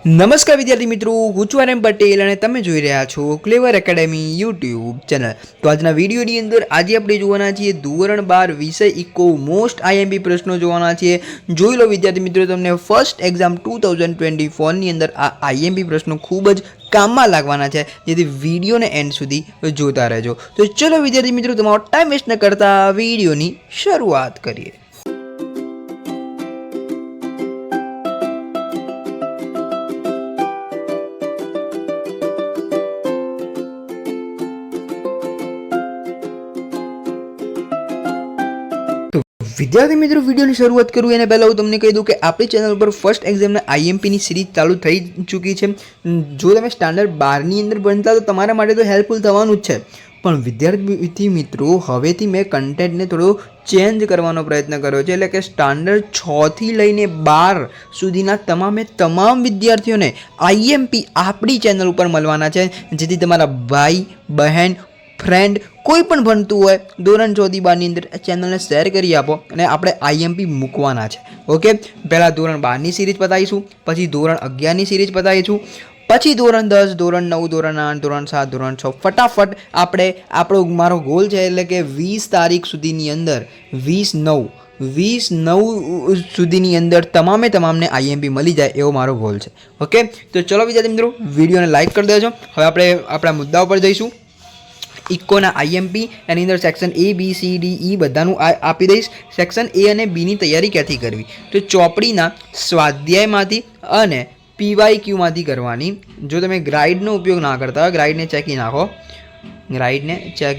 નમસ્કાર વિદ્યાર્થી મિત્રો, હું છું આરએમ પટેલ અને તમે જોઈ રહ્યા છો ક્લેવર એકેડેમી યુટ્યુબ ચેનલ। તો આજના વિડીયોની અંદર આજે આપણે જોવાના છીએ ધોરણ 12 વિષય ઇકો મોસ્ટ આઈએમપી પ્રશ્નો જોવાના છીએ। જોઈ લો વિદ્યાર્થી મિત્રો, તમને ફર્સ્ટ એક્ઝામ 2024ની અંદર આ આઈએમપી પ્રશ્નો ખૂબ જ કામમાં લાગવાના છે, જેથી વિડીયોને એન્ડ સુધી જોતા રહેજો। તો ચલો વિદ્યાર્થી મિત્રો, તમારો ટાઈમ વેસ્ટ ન કરતા વિડીયોની શરૂઆત કરીએ। विद्यार्थी मित्रों, वीडियो की शुरुआत करूँ एने पहला हूँ तमने कही दूँ कि आपणी चैनल पर फर्स्ट एक्जाम आईएमपी ની सीरीज चालू थई चूकी है। जो तमे स्टैंडर्ड 12 ની अंदर बनता तो तमारा माटे तो हेल्पफुल थवानुं ज छे, पण विद्यार्थी मित्रों हवेथी मैं कंटेंट ने थोड़ो चेन्ज करवानो प्रयत्न कर्यो छे। एटले के स्टैंडर्ड 6 थी लईने 12 सुधीना तमामे तमाम विद्यार्थीओने आईएमपी आपणी चैनल पर मळवाना छे, जेथी तमारा भाई बहन फ्रेंड कोई पण भणतुं होय धोरण 6 થી 12 ની અંદર चैनल ने शेर करी आपो अने आपणे आईएमपी मूकवाना छे। ओके, पहला धोरण 12 ની सीरीज पताईशुं, पछी धोरण 11 ની सीरीज पताईशुं, पछी धोरण 10, धोरण 9, धोरण 8, धोरण 7, धोरण 6 फटाफट आपणे आपणो मारो गोल छे એટલે કે 20 तारीख सुधीनी अंदर 20/9 सुधीनी अंदर तमामे तमामने आईएमपी मळी जाए एवो मारो गोल छे। ओके, तो चलो विद्यार्थी मित्रों, विडियोने लाइक कर देजो। हवे आपणे आपणा मुद्दाओ पर जईशुं। इकोना आईएमपी एनी अंदर section A B C D E बधानुं आपी दईश। सेक्शन ए अने बी नी तैयारी क्यांथी करवी, तो चोपड़ीना स्वाध्यायमांथी अने पीवायक्यू मांथी करवानी। जो तमे ग्राइडनो उपयोग ना करता हो, ग्राइडने चेकी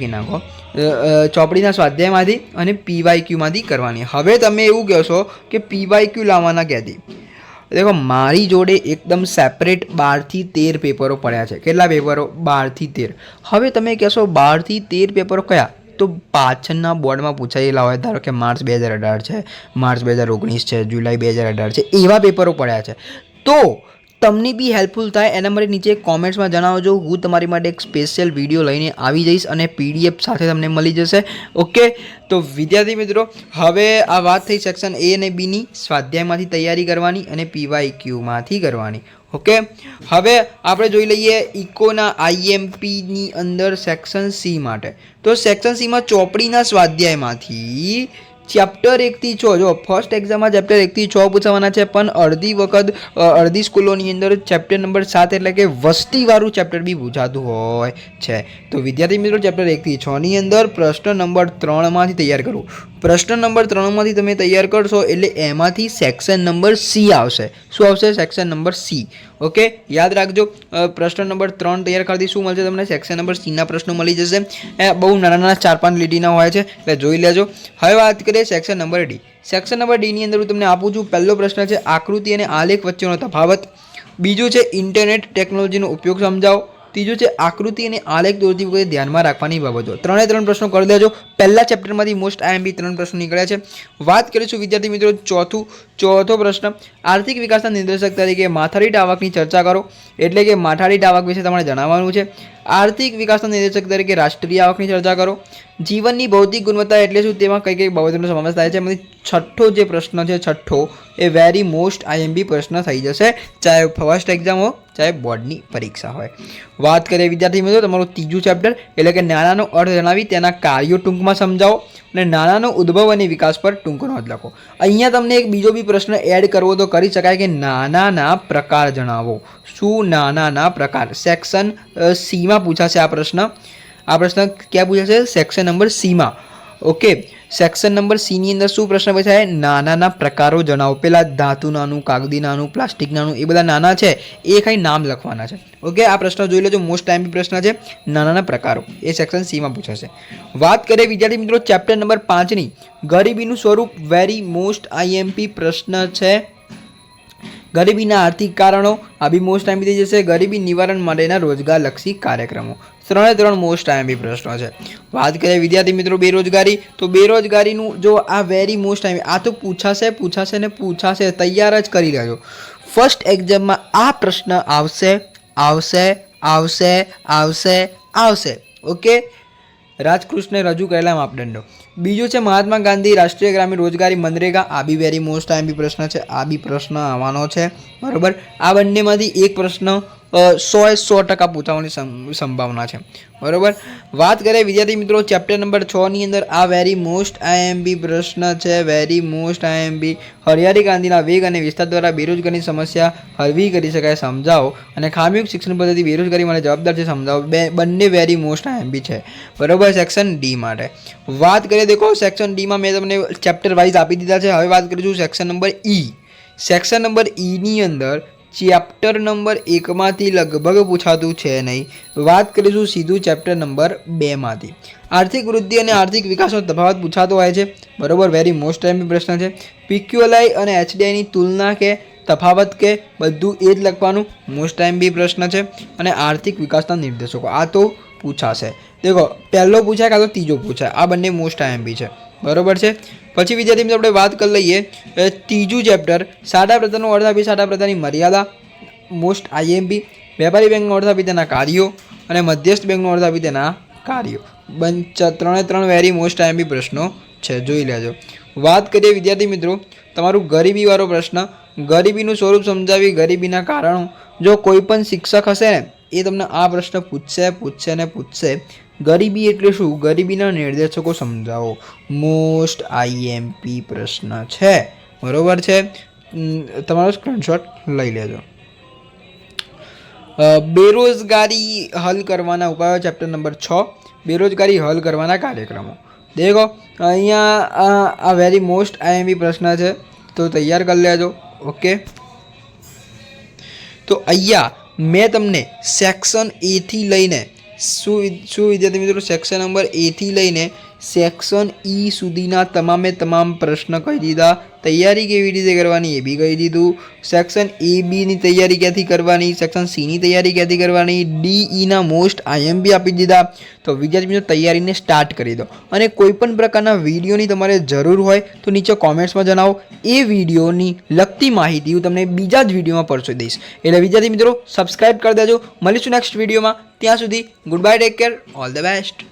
नाखो, चोपड़ीना स्वाध्यायमांथी अने पीवायक्यू मांथी करवानी। हवे तमे एवुं कहो कि पीवायक्यू लाववाना क्यांथी? देखो, मारी जोड़े एकदम सेपरेट 12 થી 13 पेपरों पड्या छे। केटला पेपरों? 12 થી 13। हवे तमे कहो 12 થી 13 पेपरों कया? तो पाछळना बोर्डमां पूछायेला होय, धारो के मार्च 2018 छे, मार्च 2019 छे, जुलाई 2018 छे, एवा पेपरों पड्या छे। तो तमने बी हेल्पफुल थाय एना माटे नीचे कॉमेंट्स में जणावजो। हूँ तमारी माटे एक स्पेशियल विडियो लईने आवी जईश अने पीडीएफ साथे तमने मळी जशे। ओके, तो विद्यार्थी मित्रों हवे आ वात थई सेक्शन ए अने बी नी स्वाध्यायमांथी तैयारी करवानी अने पीवायक्यू मांथी करवानी। ओके, हवे आपणे जोई लईए इकोना आईएमपी नी अंदर सेक्शन सी माटे। तो सेक्शन सी में चोपड़ीना स्वाध्यायमांथी चैप्टर 1 થી 6 जो फर्स्ट एक्जाम में चैप्टर 1 થી 6 पूछवाना है, पण अर्धी वखत अर्धी स्कूलोनी अंदर चैप्टर नंबर 7 एटले के वस्तीवाळुं चैप्टर बी पूछातुं होय छे। तो विद्यार्थी मित्रों चैप्टर 1 થી 6 ની अंदर प्रश्न नंबर 3 मांथी तैयार करो। प्रश्न नंबर 3 मांथी तमे तैयार करशो एटले एमांथी सेक्शन नंबर सी आवशे। शुं आवशे? Section number C. ओके, याद राखजो। प्रश्न नंबर 3 तैयार करती शुं मळशे तमने? सेक्शन नंबर सी ना प्रश्नो मळी जशे। बहु नाना 4-5 લીટીના होय छे એટલે જોઈ લેજો। હવે વાત કરીએ section number D. Section number D ની અંદર હું તમને આપું છું। પહેલો પ્રશ્ન છે આકૃતિ અને આલેખ વચ્ચેનો તફાવત। બીજો છે ઇન્ટરનેટ ટેકનોલોજીનો ઉપયોગ સમજાવો। तीजो है आकृति और आलेख दौरती वखते ध्यान में राखवानी बाबतो। त्रे 3 प्रश्नों कर देजो। पहला चैप्टर में मोस्ट आईएमपी 3 प्रश्न निकळ्या छे। बात करीशुं विद्यार्थी मित्रों चौथो प्रश्न, आर्थिक विकासना निर्देशक तरीके माथादीठ आवकनी चर्चा करो। एटले के माथादीठ आवक विषे तमारे जणाववानुं छे। आर्थिक विकासना निर्देशक तरीके राष्ट्रीय आवकनी चर्चा करो। जीवननी भौतिक गुणवत्ता एटले शुं, तेमां कई कई बाबतोनो समावेश थाय छे। छठ्ठो जे प्रश्न है, छठ्ठो ए वेरी मोस्ट आईएमपी प्रश्न थई जशे, चाहे फर्स्ट एक्जाम हो चाहे बोर्डनी परीक्षा होय। बात करिए विद्यार्थी मित्रों तमारुं तीजું चैप्टर एटले के नानानो अर्थ जणावी तेना कार्यो टूंकमां समजावो અને નાનાનો ઉદ્ભવ અને વિકાસ પર ટૂંકો નોંધ લખો। અહીંયા તમને એક બીજો બી પ્રશ્ન એડ કરવો તો કરી શકાય કે નાનાના પ્રકાર જણાવો। શું? નાનાના પ્રકાર। સેક્શન सी માં પૂછાશે આ પ્રશ્ન। આ પ્રશ્ન ક્યાં પૂછાશે? સેક્શન નંબર सी માં। ओके, सेक्शन नंबर सी नी अंदर शू प्रश्न पूछाय? नाना प्रकारों जणावो। पेला धातु नानु, कागदी नानु, प्लास्टिक नानु, ए बधा नाना छे ए खाली नाम लखवाना छे। ओके, आ प्रश्न जोई लेजो, मोस्ट आईएमपी प्रश्न छे नाना प्रकारों। ए सेक्शन सी में पूछाशे। बात करिए विद्यार्थी मित्रों चैप्टर नंबर 5 नी गरीबीनुं स्वरूप, वेरी मोस्ट आईएमपी प्रश्न छे। गरीबीना आर्थिक कारणों आ बी मोस्ट आईएमपी थई जशे। गरीबी निवारण माटेना रोजगारलक्षी कार्यक्रमों, 3 मोस्ट आईएमपी प्रश्नों है। बात करें विद्यार्थी मित्रों बेरोजगारी, तो बेरोजगारी जो आ वेरी मोस्ट आईएमपी आ तो पूछाशे ने पूछाशे, तैयार ज करी लेजो। फर्स्ट एक्जाम में आ प्रश्न आवशे आवशे आवशे आवशे आवशे। ओके, રાજકૃષ્ણે રજૂ કરેલા માપદંડો. બીજું છે મહાત્મા ગાંધી રાષ્ટ્રીય ગ્રામીણ રોજગારી મનરેગા. આ બી વેરી મોસ્ટ આઈએમપી પ્રશ્ન છે. આ બી પ્રશ્ન આવવાનો છે, બરાબર. આ બંનેમાંથી એક પ્રશ્ન 100% પૂછાવાની સંભાવના છે, બરાબર. વાત કરીએ વિદ્યાર્થી મિત્રો ચેપ્ટર નંબર 6 ની અંદર આ વેરી મોસ્ટ આઈએમપી પ્રશ્ન છે. Very most IMP. હરિયાળી ગાંધીના વેગ અને વિસ્તાર દ્વારા બેરોજગારીની સમસ્યા હળવી કરી શકાય, સમજાવો. અને ખામીયુક્ત શિક્ષણ પદ્ધતિ બેરોજગારી માટે જવાબદાર છે, સમજાવો. બંને વેરી મોસ્ટ આઈએમપી છે, બરાબર. સેક્શન ડી માટે વાત કરીએ, દેખો સેક્શન ડીમાં મેં તમને ચેપ્ટર વાઇઝ આપી દીધા છે. હવે વાત કરીશું section number E. Section number ઈની અંદર ચેપ્ટર નંબર 1માંથી લગભગ પૂછાતું છે નહીં. વાત કરીશું સીધું ચેપ્ટર નંબર 2માંથી. આર્થિક વૃદ્ધિ અને આર્થિક વિકાસનો તફાવત પૂછાતો હોય છે, બરાબર. વેરી મોસ્ટ આઈએમપી પ્રશ્ન છે. પીક્યુએલઆઈ અને એચડીઆઈની તુલના કે તફાવત કે બધું એ જ લખવાનું, મોસ્ટ આઈએમપી પ્રશ્ન છે. અને આર્થિક વિકાસના નિર્દેશકો આ તો પૂછાશે. દેખો પહેલો પૂછાય કાં તો ત્રીજો પૂછાય, આ બંને મોસ્ટ આઈએમપી છે, બરાબર છે. પછી વિદ્યાર્થી મિત્રો આપણે વાત કરી લઈએ ત્રીજું ચેપ્ટર સાદા પ્રદાનનો અર્થ આપી સાદા પ્રદાનની મર્યાદા, મોસ્ટ આઈએમપી. વેપારી બેંકનો અર્થ આપી તેના કાર્યો અને મધ્યસ્થ બેંકનો અર્થ આપી તેના કાર્યો. ત્રણે વેરી મોસ્ટ આઈએમપી પ્રશ્નો છે, જોઈ લેજો. વાત કરીએ વિદ્યાર્થી મિત્રો તમારું ગરીબીવાળો પ્રશ્ન. ગરીબીનું સ્વરૂપ સમજાવી, ગરીબીના કારણો. જો કોઈ પણ શિક્ષક હશે ને એ તમને આ પ્રશ્ન પૂછશે. ગરીબી એટલે શું, ગરીબીના નિર્દેશકો સમજાવો. મોસ્ટ આઈએમપી પ્રશ્ન છે, બરોબર છે. તમારો સ્ક્રીનશોટ લઈ લેજો. બેરોજગારી હલ કરવાના ઉપાયો ચેપ્ટર નંબર 6. બેરોજગારી હલ કરવાના કાર્યક્રમો. દેખો અહીંયા આ વેરી મોસ્ટ આઈએમપી પ્રશ્ન છે, તો તૈયાર કરી લેજો. ઓકે, તો અહીંયા મેં તમને સેક્શન એથી લઈને શું વિદ્યાર્થી મિત્રો સેક્શન નંબર એથી લઈને સેક્શન ઈ સુધીના તમામ પ્રશ્ન કહી દીધા. તૈયારી કેવી રીતે કરવાની એ બી કહી દીધું. સેક્શન એ બીની તૈયારી ક્યાંથી કરવાની, સેક્શન સીની તૈયારી ક્યાંથી કરવાની, ડી ઈના મોસ્ટ આઈએમપી આપી દીધા. તો વિદ્યાર્થી મિત્રો તૈયારીને સ્ટાર્ટ કરી દો. અને કોઈ પણ પ્રકારના વિડીયોની તમારે જરૂર હોય તો નીચે કોમેન્ટ્સમાં જણાવો. એ વિડીયોની લગતી માહિતી હું તમને બીજા જ વિડીયોમાં પરસોઈ દઈશ. એટલે વિદ્યાર્થી મિત્રો સબસ્ક્રાઇબ કરી દેજો. મળીશું નેક્સ્ટ વિડીયોમાં. ત્યાં સુધી good bye, take care, all the best.